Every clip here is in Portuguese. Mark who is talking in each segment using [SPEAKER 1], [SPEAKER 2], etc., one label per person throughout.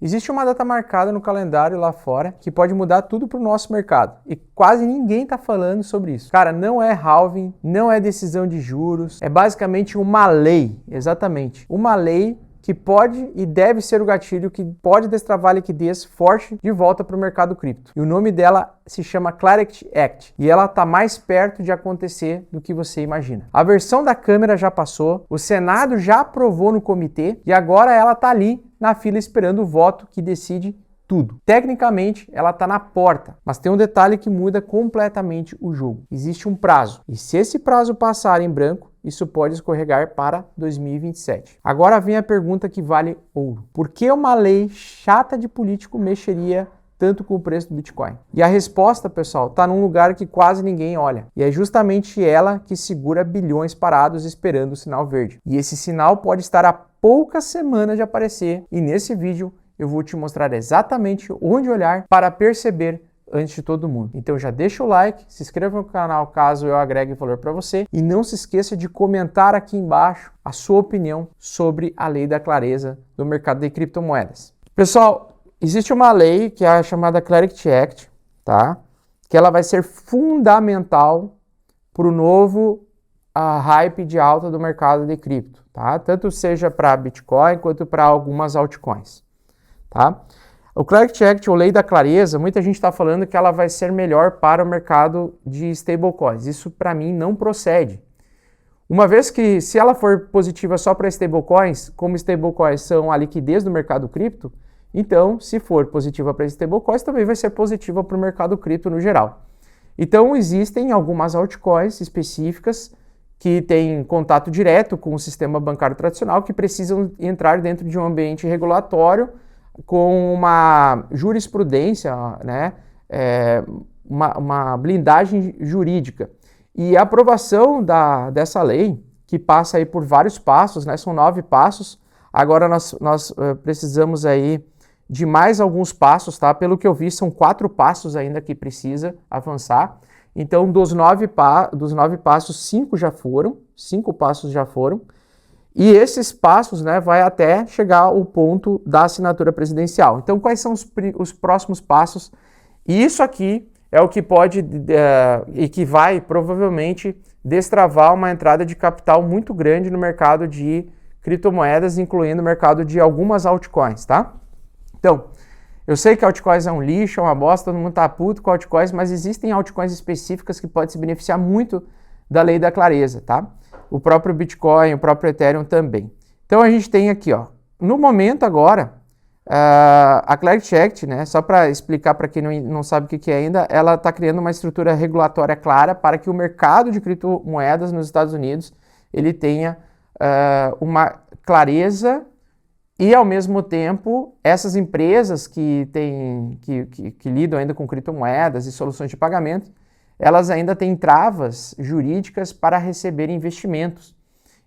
[SPEAKER 1] Existe uma data marcada no calendário lá fora que pode mudar tudo para o nosso mercado e quase ninguém está falando sobre isso. Cara, não é halving, não é decisão de juros, é basicamente uma lei, exatamente, uma lei que pode e deve ser o gatilho que pode destravar a liquidez forte de volta para o mercado cripto. E o nome dela se chama Clarity Act e ela está mais perto de acontecer do que você imagina. A versão da Câmara já passou, o Senado já aprovou no comitê e agora ela está ali na fila esperando o voto que decide tudo. Tecnicamente, ela está na porta, mas tem um detalhe que muda completamente o jogo. Existe um prazo e se esse prazo passar em branco, isso pode escorregar para 2027. Agora vem a pergunta que vale ouro. Por que uma lei chata de político mexeria tanto com o preço do Bitcoin? E a resposta, pessoal, está num lugar que quase ninguém olha. E é justamente ela que segura bilhões parados esperando o sinal verde. E esse sinal pode estar a poucas semanas de aparecer. E nesse vídeo eu vou te mostrar exatamente onde olhar para perceber antes de todo mundo. Então já deixa o like, se inscreva no canal caso eu agregue valor para você e não se esqueça de comentar aqui embaixo a sua opinião sobre a lei da clareza do mercado de criptomoedas. Pessoal, existe uma lei que é a chamada Clarity Act, tá? Que ela vai ser fundamental para o novo hype de alta do mercado de cripto, tá? Tanto seja para Bitcoin quanto para algumas altcoins, tá? O Clarity Act, ou Lei da Clareza, muita gente está falando que ela vai ser melhor para o mercado de stablecoins. Isso, para mim, não procede. Uma vez que, se ela for positiva só para stablecoins, como stablecoins são a liquidez do mercado cripto, então, se for positiva para stablecoins, também vai ser positiva para o mercado cripto no geral. Então, existem algumas altcoins específicas que têm contato direto com o sistema bancário tradicional que precisam entrar dentro de um ambiente regulatório com uma jurisprudência, né, uma blindagem jurídica. E a aprovação dessa lei, que passa aí por vários passos, né, são 9 passos, agora nós precisamos aí de mais alguns passos, tá? Pelo que eu vi, são 4 passos ainda que precisa avançar. Então, dos 9 passos, 5 passos já foram. E esses passos, né, vai até chegar ao ponto da assinatura presidencial. Então, quais são os próximos passos? E isso aqui é o que pode e que vai provavelmente destravar uma entrada de capital muito grande no mercado de criptomoedas, incluindo o mercado de algumas altcoins, tá? Então, eu sei que altcoins é um lixo, é uma bosta, todo mundo tá puto com altcoins, mas existem altcoins específicas que podem se beneficiar muito da lei da clareza, tá? O próprio Bitcoin, o próprio Ethereum também. Então a gente tem aqui, ó, no momento agora, a Clarity Act, né, só para explicar para quem não sabe o que é ainda, ela está criando uma estrutura regulatória clara para que o mercado de criptomoedas nos Estados Unidos ele tenha uma clareza e, ao mesmo tempo, essas empresas que lidam ainda com criptomoedas e soluções de pagamento, elas ainda têm travas jurídicas para receber investimentos.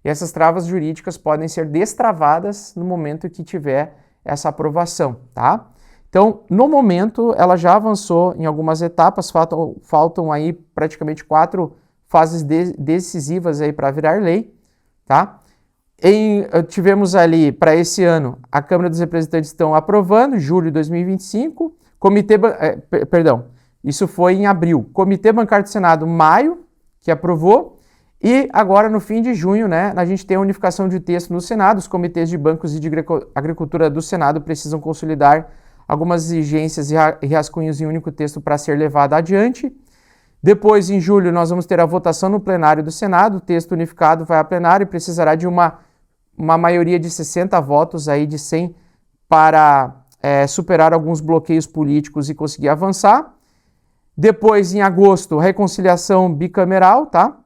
[SPEAKER 1] E essas travas jurídicas podem ser destravadas no momento que tiver essa aprovação, tá? Então, no momento, ela já avançou em algumas etapas, faltam aí praticamente 4 fases decisivas aí para virar lei, tá? Tivemos ali, para esse ano, a Câmara dos Representantes estão aprovando, julho de 2025, isso foi em abril. Comitê Bancário do Senado, maio, que aprovou. E agora, no fim de junho, né, a gente tem a unificação de texto no Senado. Os comitês de bancos e de agricultura do Senado precisam consolidar algumas exigências e rascunhos em único texto para ser levado adiante. Depois, em julho, nós vamos ter a votação no plenário do Senado. O texto unificado vai a plenário e precisará de uma maioria de 60 votos, aí de 100, para superar alguns bloqueios políticos e conseguir avançar. Depois, em agosto, reconciliação bicameral, tá?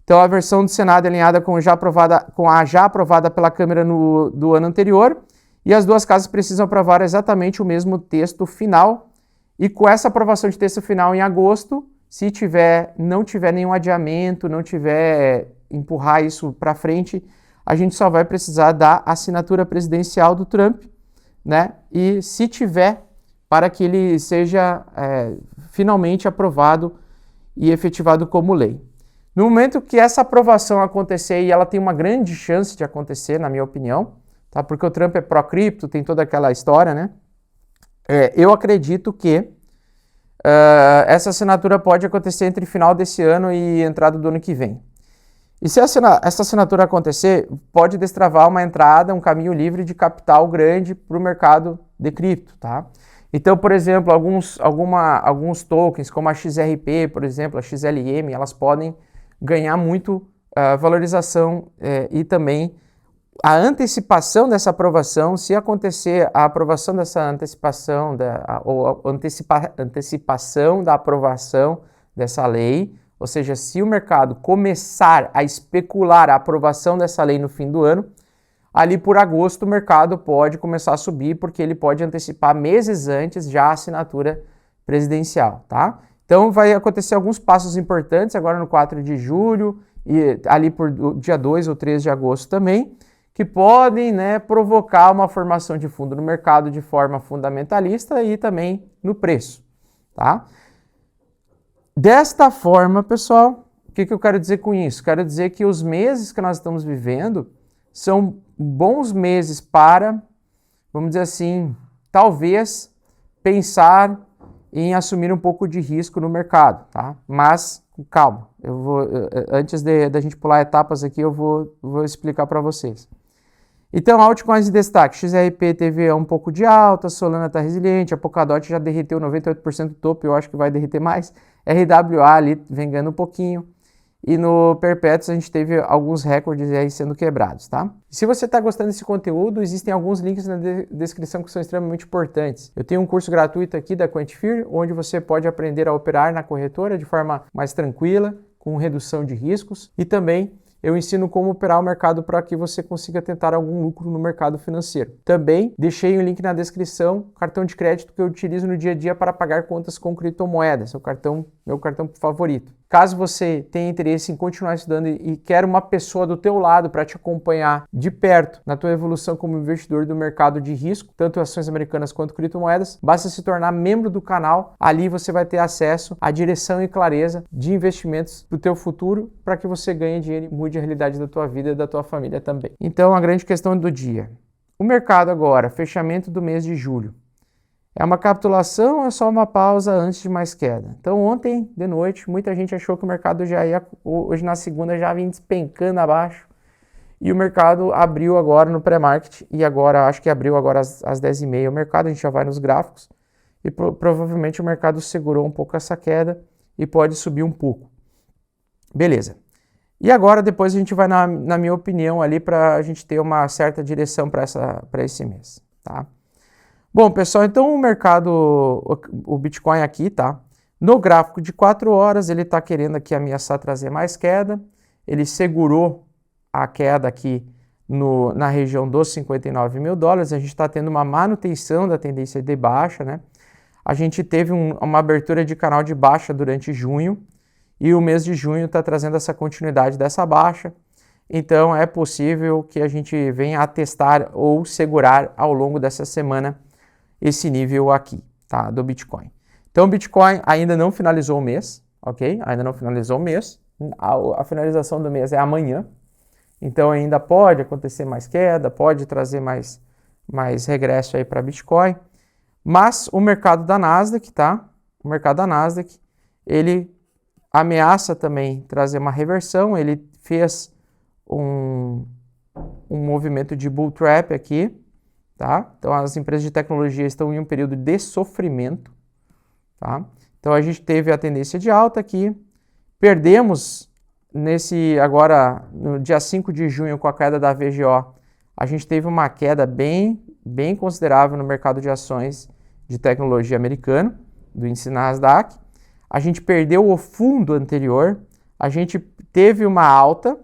[SPEAKER 1] Então, a versão do Senado é alinhada com a já aprovada pela Câmara do ano anterior, e as duas casas precisam aprovar exatamente o mesmo texto final. E com essa aprovação de texto final em agosto, se não tiver nenhum adiamento, não tiver empurrar isso para frente, a gente só vai precisar da assinatura presidencial do Trump, né? E se tiver, para que ele seja finalmente aprovado e efetivado como lei. No momento que essa aprovação acontecer, e ela tem uma grande chance de acontecer, na minha opinião, tá? Porque o Trump é pró-cripto, tem toda aquela história, né? Eu acredito que essa assinatura pode acontecer entre final desse ano e entrada do ano que vem. E se essa assinatura acontecer, pode destravar uma entrada, um caminho livre de capital grande para o mercado de cripto, tá? Então, por exemplo, alguns tokens, como a XRP, por exemplo, a XLM, elas podem ganhar muito valorização e também a antecipação dessa aprovação, se acontecer a aprovação dessa antecipação, ou antecipação da aprovação dessa lei, ou seja, se o mercado começar a especular a aprovação dessa lei no fim do ano, ali por agosto o mercado pode começar a subir, porque ele pode antecipar meses antes já a assinatura presidencial, tá? Então vai acontecer alguns passos importantes agora no 4 de julho e ali por dia 2 ou 3 de agosto também, que podem, né, provocar uma formação de fundo no mercado de forma fundamentalista e também no preço, tá? Desta forma, pessoal, o que eu quero dizer com isso? Quero dizer que os meses que nós estamos vivendo são bons meses para, vamos dizer assim, talvez pensar em assumir um pouco de risco no mercado, tá? Mas calma, antes da gente pular etapas aqui, eu vou explicar para vocês. Então, altcoins de destaque, XRP teve um pouco de alta, Solana está resiliente, a Polkadot já derreteu 98% do topo, eu acho que vai derreter mais, RWA ali vem ganhando um pouquinho, e no Perpétuos a gente teve alguns recordes aí sendo quebrados, tá? Se você está gostando desse conteúdo, existem alguns links na descrição que são extremamente importantes. Eu tenho um curso gratuito aqui da Quantifier, onde você pode aprender a operar na corretora de forma mais tranquila, com redução de riscos, e também eu ensino como operar o mercado para que você consiga tentar algum lucro no mercado financeiro. Também deixei um link na descrição, cartão de crédito que eu utilizo no dia a dia para pagar contas com criptomoedas, meu cartão favorito. Caso você tenha interesse em continuar estudando e quer uma pessoa do teu lado para te acompanhar de perto na tua evolução como investidor do mercado de risco, tanto ações americanas quanto criptomoedas, basta se tornar membro do canal. Ali você vai ter acesso à direção e clareza de investimentos para o teu futuro, para que você ganhe dinheiro e mude a realidade da tua vida e da tua família também. Então, a grande questão do dia. O mercado agora, fechamento do mês de julho. É uma capitulação ou é só uma pausa antes de mais queda? Então ontem de noite muita gente achou que o mercado já ia, hoje na segunda já vinha despencando abaixo e o mercado abriu agora no pré-market e agora acho que abriu agora às 10h30 o mercado, a gente já vai nos gráficos e provavelmente o mercado segurou um pouco essa queda e pode subir um pouco. Beleza. E agora depois a gente vai na minha opinião ali para a gente ter uma certa direção para esse mês, tá? Bom, pessoal, então o mercado, o Bitcoin aqui, tá? No gráfico de 4 horas, ele está querendo aqui ameaçar trazer mais queda. Ele segurou a queda aqui na região dos 59 mil dólares. A gente está tendo uma manutenção da tendência de baixa, né? A gente teve uma abertura de canal de baixa durante junho e o mês de junho está trazendo essa continuidade dessa baixa. Então, é possível que a gente venha a testar ou segurar ao longo dessa semana esse nível aqui, tá, do Bitcoin. Então o Bitcoin ainda não finalizou o mês, ok? Ainda não finalizou o mês. A finalização do mês é amanhã. Então ainda pode acontecer mais queda, pode trazer mais regresso aí para Bitcoin. Mas o mercado da Nasdaq, tá? O mercado da Nasdaq, ele ameaça também trazer uma reversão. Ele fez um movimento de bull trap aqui, tá? Então as empresas de tecnologia estão em um período de sofrimento, tá? Então a gente teve a tendência de alta aqui, perdemos agora no dia 5 de junho com a queda da VGO, a gente teve uma queda bem considerável no mercado de ações de tecnologia americano, do índice Nasdaq. A gente perdeu o fundo anterior, a gente teve uma alta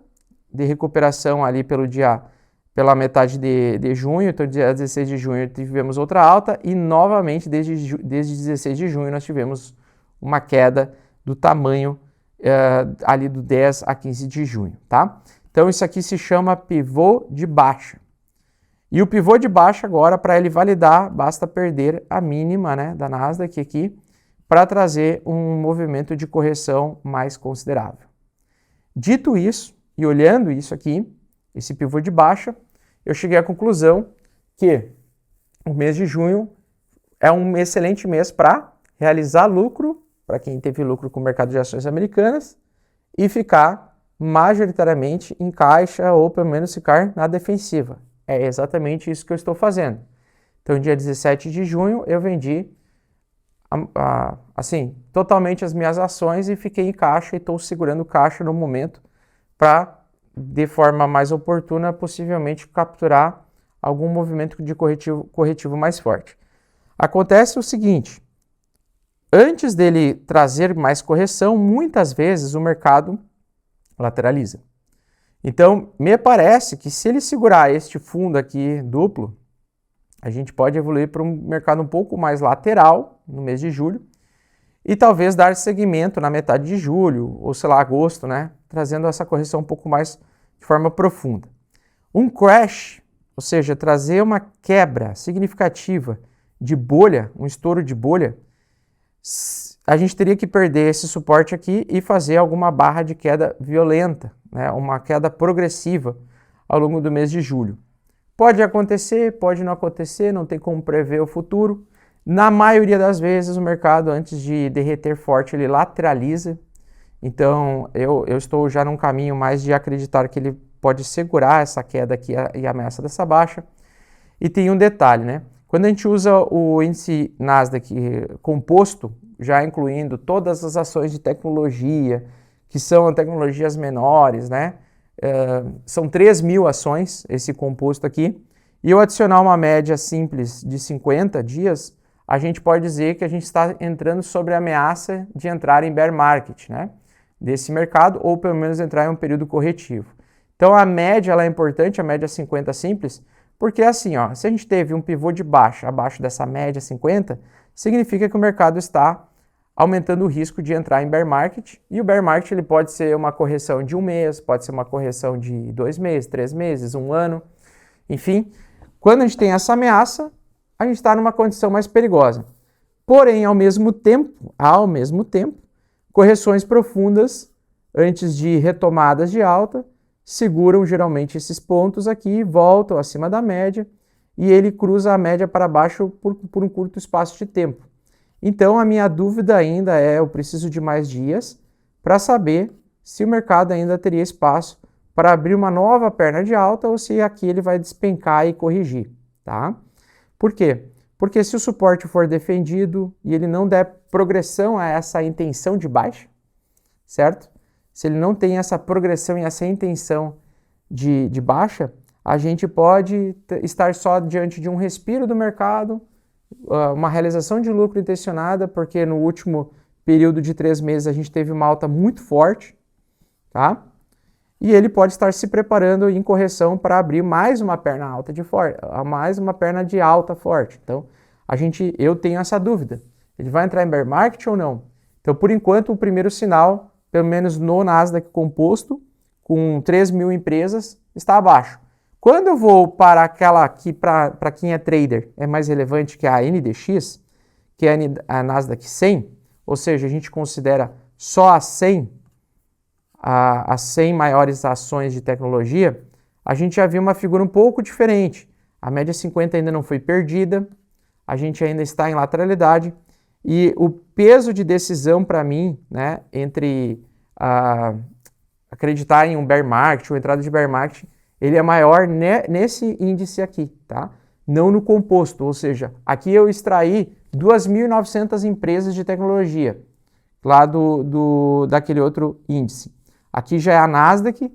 [SPEAKER 1] de recuperação ali pela metade de junho, então dia 16 de junho tivemos outra alta e novamente desde 16 de junho nós tivemos uma queda do tamanho ali do 10 a 15 de junho, tá? Então isso aqui se chama pivô de baixa. E o pivô de baixa agora, para ele validar, basta perder a mínima, né, da Nasdaq aqui, para trazer um movimento de correção mais considerável. Dito isso, e olhando isso aqui, esse pivô de baixa, eu cheguei à conclusão que o mês de junho é um excelente mês para realizar lucro, para quem teve lucro com o mercado de ações americanas, e ficar majoritariamente em caixa ou pelo menos ficar na defensiva. É exatamente isso que eu estou fazendo. Então, dia 17 de junho, eu vendi assim, totalmente as minhas ações e fiquei em caixa e estou segurando caixa no momento para, de forma mais oportuna, possivelmente capturar algum movimento de corretivo mais forte. Acontece o seguinte, antes dele trazer mais correção, muitas vezes o mercado lateraliza. Então, me parece que se ele segurar este fundo aqui duplo, a gente pode evoluir para um mercado um pouco mais lateral no mês de julho e talvez dar seguimento na metade de julho, ou sei lá, agosto, né? Trazendo essa correção um pouco mais de forma profunda. Um crash, ou seja, trazer uma quebra significativa de bolha, um estouro de bolha, a gente teria que perder esse suporte aqui e fazer alguma barra de queda violenta, né? Uma queda progressiva ao longo do mês de julho. Pode acontecer, pode não acontecer, não tem como prever o futuro. Na maioria das vezes o mercado, antes de derreter forte, ele lateraliza. Então eu estou já num caminho mais de acreditar que ele pode segurar essa queda aqui e a ameaça dessa baixa. E tem um detalhe, né? Quando a gente usa o índice Nasdaq composto, já incluindo todas as ações de tecnologia, que são tecnologias menores, né? São 3.000 ações, esse composto aqui, e eu adicionar uma média simples de 50 dias, a gente pode dizer que a gente está entrando sobre a ameaça de entrar em bear market, né? Desse mercado, ou pelo menos entrar em um período corretivo. Então a média ela é importante, a média 50 simples, porque assim, ó, se a gente teve um pivô de baixa abaixo dessa média 50, significa que o mercado está aumentando o risco de entrar em bear market, e o bear market ele pode ser uma correção de um mês, pode ser uma correção de 2 meses, 3 meses, 1 ano, enfim. Quando a gente tem essa ameaça, a gente está numa condição mais perigosa. Porém, ao mesmo tempo, correções profundas antes de retomadas de alta seguram geralmente esses pontos aqui, voltam acima da média e ele cruza a média para baixo por um curto espaço de tempo. Então, a minha dúvida ainda é, eu preciso de mais dias para saber se o mercado ainda teria espaço para abrir uma nova perna de alta ou se aqui ele vai despencar e corrigir, tá? Por quê? Porque se o suporte for defendido e ele não der progressão a essa intenção de baixa, certo? Se ele não tem essa progressão e essa intenção de baixa, a gente pode estar só diante de um respiro do mercado, uma realização de lucro intencionada, porque no último período de 3 meses a gente teve uma alta muito forte, tá? E ele pode estar se preparando em correção para abrir mais uma perna alta mais uma perna de alta forte. Então, eu tenho essa dúvida. Ele vai entrar em bear market ou não? Então, por enquanto, o primeiro sinal, pelo menos no Nasdaq composto, com 3.000 empresas, está abaixo. Quando eu vou para aquela que para quem é trader é mais relevante, que é a NDX, que é a Nasdaq 100, ou seja, a gente considera só as 100 maiores ações de tecnologia, a gente já viu uma figura um pouco diferente. A média 50 ainda não foi perdida, a gente ainda está em lateralidade e o peso de decisão para mim, né, entre acreditar em um bear market ou entrada de bear market, ele é maior nesse índice aqui, tá? Não no composto, ou seja, aqui eu extraí 2.900 empresas de tecnologia, lá daquele outro índice. Aqui já é a Nasdaq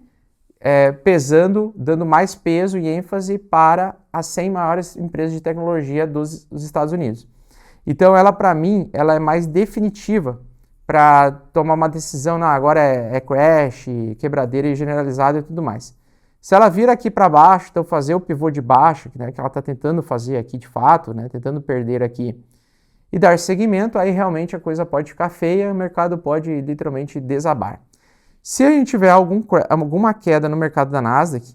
[SPEAKER 1] pesando, dando mais peso e ênfase para as 100 maiores empresas de tecnologia dos Estados Unidos. Então ela, para mim, ela é mais definitiva para tomar uma decisão, não, agora é crash, quebradeira generalizada e tudo mais. Se ela vir aqui para baixo, então fazer o pivô de baixo, né, que ela está tentando fazer aqui de fato, né, tentando perder aqui, e dar seguimento, aí realmente a coisa pode ficar feia, o mercado pode literalmente desabar. Se a gente tiver alguma queda no mercado da Nasdaq,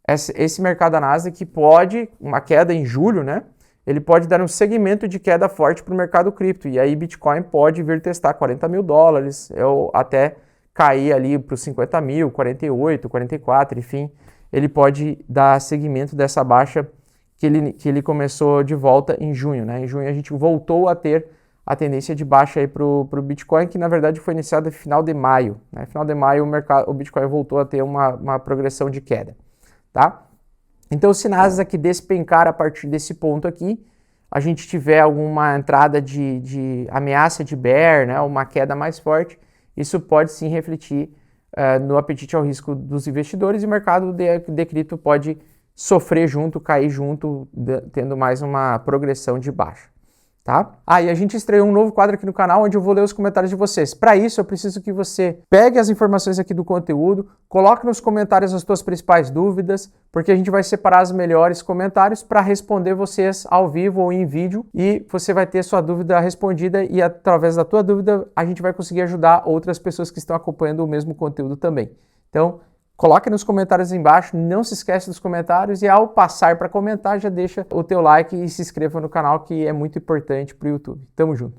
[SPEAKER 1] esse mercado da Nasdaq pode, uma queda em julho, né, ele pode dar um segmento de queda forte para o mercado cripto, e aí Bitcoin pode vir testar $40 mil, ou até cair ali para os 50 mil, 48, 44, enfim, ele pode dar seguimento dessa baixa que ele começou de volta em junho, né? Em junho a gente voltou a ter a tendência de baixa aí para o Bitcoin, que na verdade foi iniciada no final de maio, né? Final de maio o Bitcoin voltou a ter uma progressão de queda, tá? Então, se Nasdaq despencar a partir desse ponto aqui, a gente tiver alguma entrada de ameaça de bear, né, uma queda mais forte, isso pode sim refletir no apetite ao risco dos investidores e o mercado de cripto pode sofrer junto, cair junto, tendo mais uma progressão de baixa. Tá? E a gente estreou um novo quadro aqui no canal onde eu vou ler os comentários de vocês. Para isso, eu preciso que você pegue as informações aqui do conteúdo, coloque nos comentários as suas principais dúvidas, porque a gente vai separar os melhores comentários para responder vocês ao vivo ou em vídeo e você vai ter sua dúvida respondida e através da tua dúvida a gente vai conseguir ajudar outras pessoas que estão acompanhando o mesmo conteúdo também. Então, coloque nos comentários embaixo, não se esquece dos comentários e ao passar para comentar já deixa o teu like e se inscreva no canal que é muito importante para o YouTube. Tamo junto!